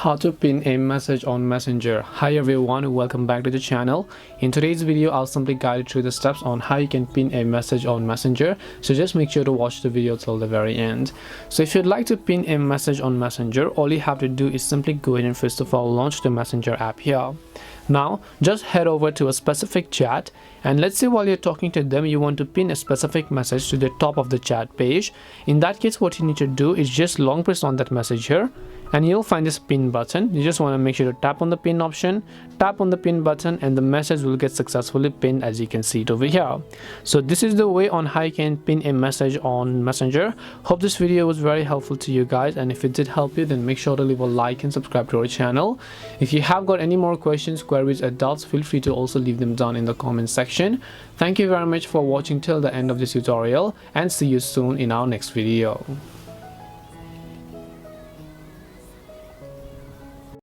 How to pin a message on Messenger. Hi everyone, welcome back to the channel. In today's video, I'll simply guide you through the steps on how you can pin a message on Messenger. So just make sure to watch the video till the very end. So if you'd like to pin a message on Messenger, all you have to do is simply go ahead and first of all launch the Messenger app here. Now just head over to a specific chat, and let's say while you're talking to them you want to pin a specific message to the top of the chat page. In that case, what you need to do is just long press on that message here, and you'll find this pin button. You just want to make sure to tap on the pin option, tap on the pin button, and the message will get successfully pinned, as you can see it over here. So this is the way on how you can pin a message on Messenger. Hope this video was very helpful to you guys, and if it did help you, then make sure to leave a like and subscribe to our channel. If you have got any more questions, queries, or doubts, feel free to also leave them down in the comment section. Thank you very much for watching till the end of this tutorial, and see you soon in our next video.